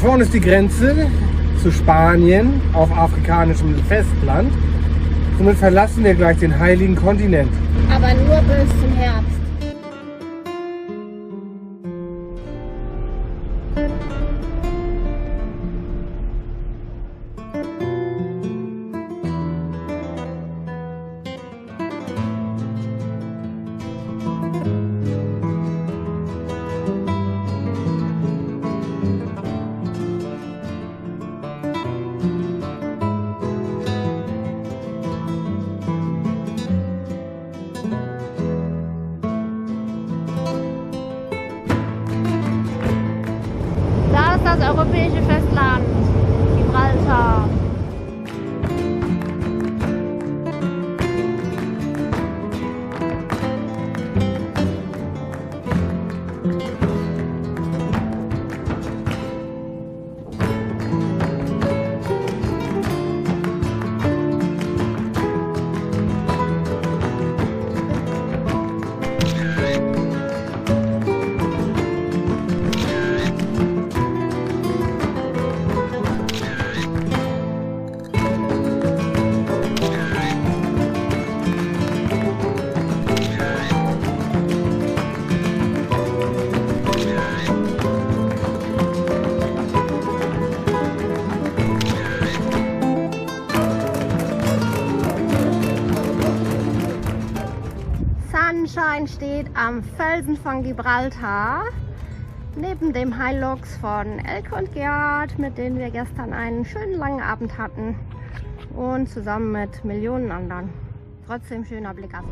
vorne ist die Grenze zu Spanien auf afrikanischem Festland. Somit verlassen wir gleich den heiligen Kontinent. Aber nur bis zum Herbst. Das europäische Festland, Gibraltar. Sunshine steht am Felsen von Gibraltar, neben dem Hilux von Elke und Gerd, mit denen wir gestern einen schönen langen Abend hatten und zusammen mit Millionen anderen. Trotzdem schöner Blick auf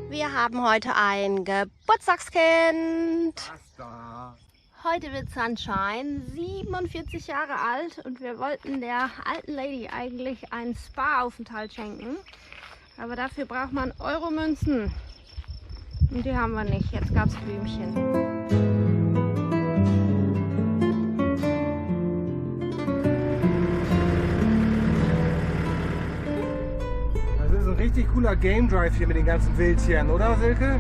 Wir haben heute ein Geburtstagskind. Heute wird Sunshine 47 Jahre alt und wir wollten der alten Lady eigentlich einen Spa-Aufenthalt schenken. Aber dafür braucht man Euromünzen. Und die haben wir nicht. Jetzt gab es Blümchen. Das ist ein richtig cooler Game Drive hier mit den ganzen Wildtieren, oder Silke?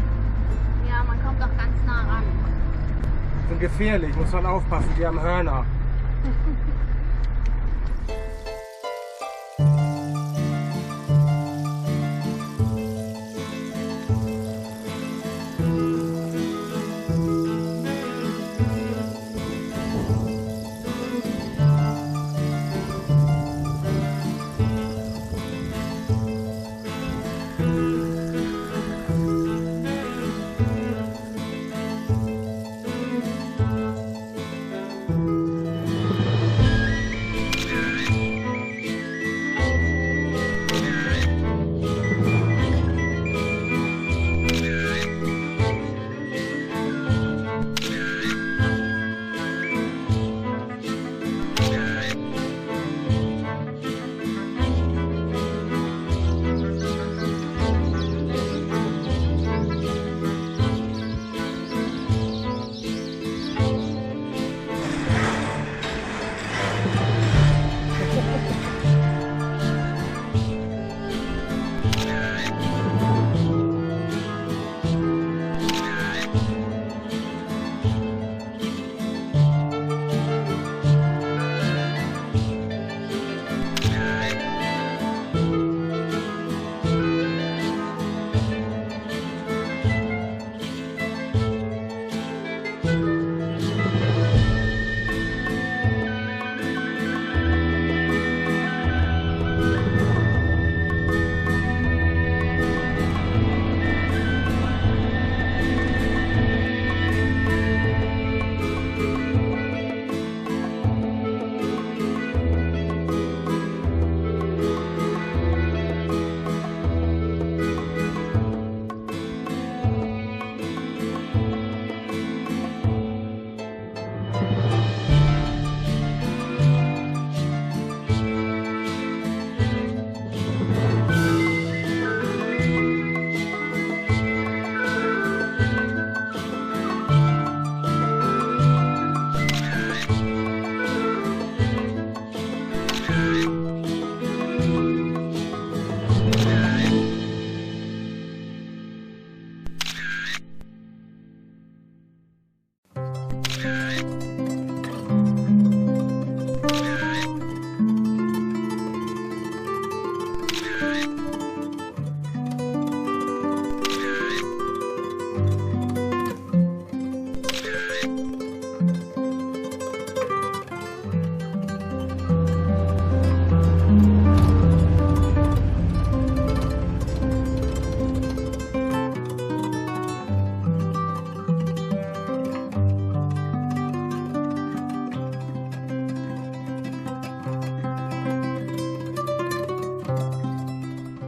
Ja, man kommt doch ganz nah ran. Sind gefährlich, muss man aufpassen, die haben Hörner.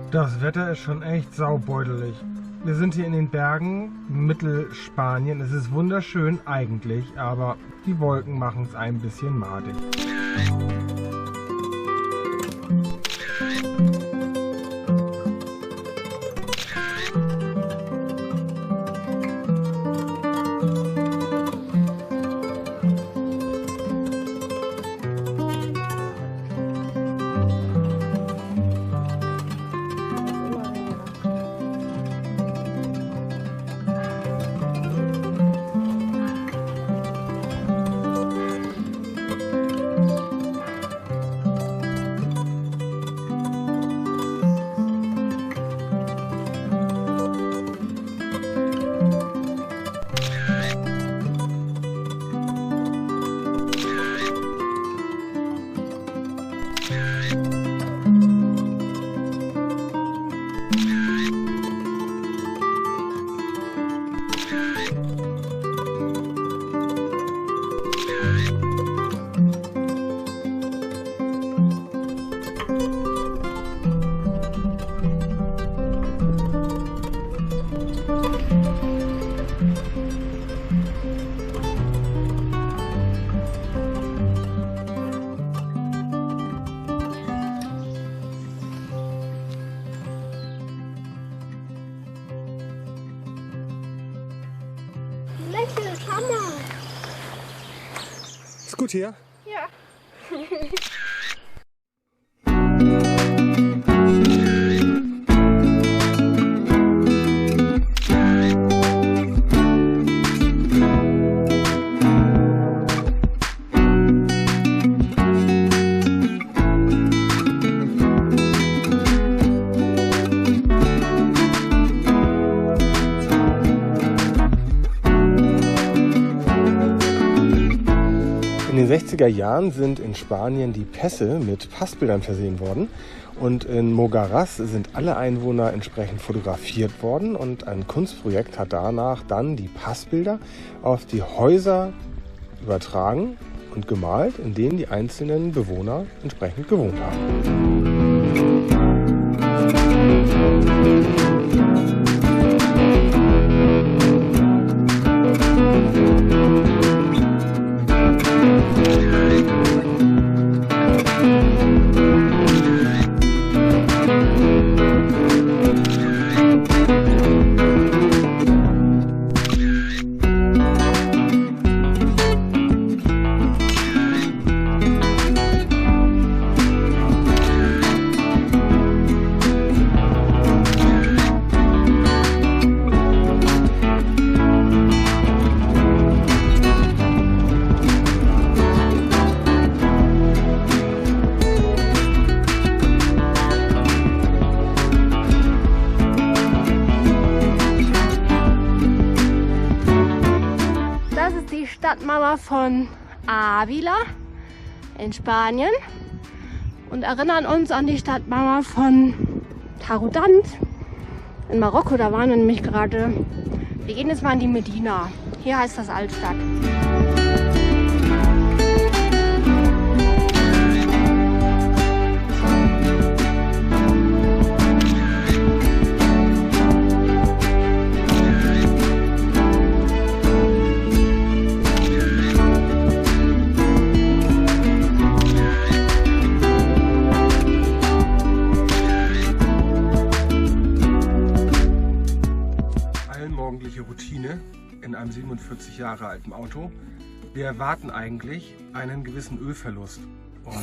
Das Wetter ist schon echt saubeutelig. Wir sind hier in den Bergen, Mittelspanien. Es ist wunderschön eigentlich, aber die Wolken machen es ein bisschen madig. Ist gut hier? Ja. In den 60er Jahren sind in Spanien die Pässe mit Passbildern versehen worden und in Mogaras sind alle Einwohner entsprechend fotografiert worden und ein Kunstprojekt hat danach dann die Passbilder auf die Häuser übertragen und gemalt, in denen die einzelnen Bewohner entsprechend gewohnt haben. Stadtmauer von Ávila in Spanien und erinnern uns an die Stadtmauer von Taroudant in Marokko. Da waren wir nämlich gerade. Wir gehen jetzt mal in die Medina. Hier heißt das Altstadt. Routine in einem 47 Jahre alten Auto. Wir erwarten eigentlich einen gewissen Ölverlust. Und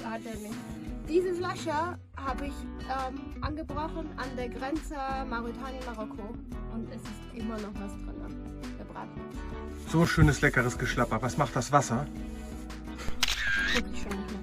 hat er nicht. Diese Flasche habe ich angebrochen an der Grenze Mauretanien-Marokko und es ist immer noch was drin. Gebraten. So schönes, leckeres Geschlapper. Was macht das Wasser? Guck ich schon nicht mehr.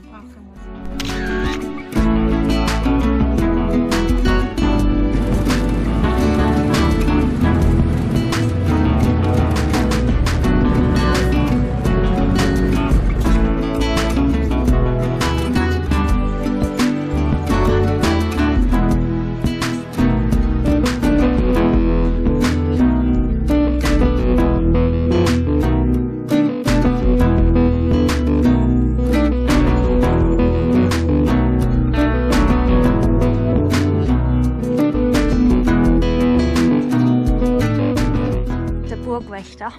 Burgwächter.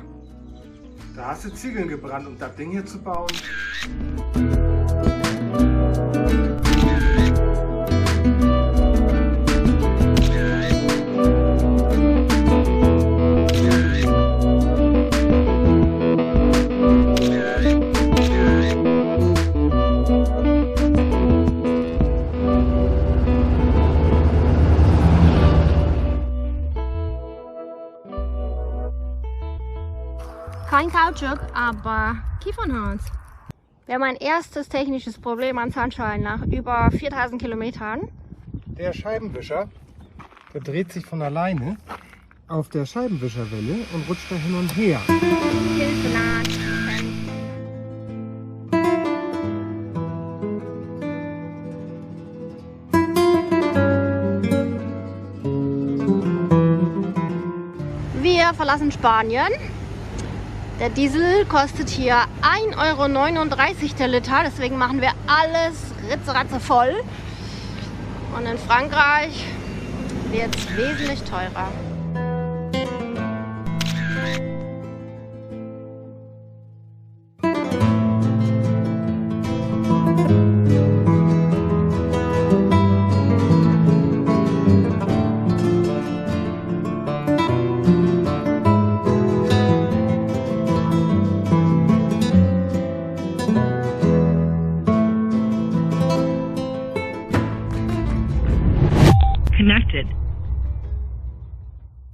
Da hast du Ziegeln gebrannt, um das Ding hier zu bauen. Kein Kautschuk, aber Kiefernholz. Wir haben ein erstes technisches Problem an Sunshine nach über 4000 Kilometern. Der Scheibenwischer, der dreht sich von alleine auf der Scheibenwischerwelle und rutscht da hin und her. Hilfe naht. Wir verlassen Spanien. Der Diesel kostet hier 1,39 € der Liter, deswegen machen wir alles ritzeratze voll. Und in Frankreich wird es wesentlich teurer.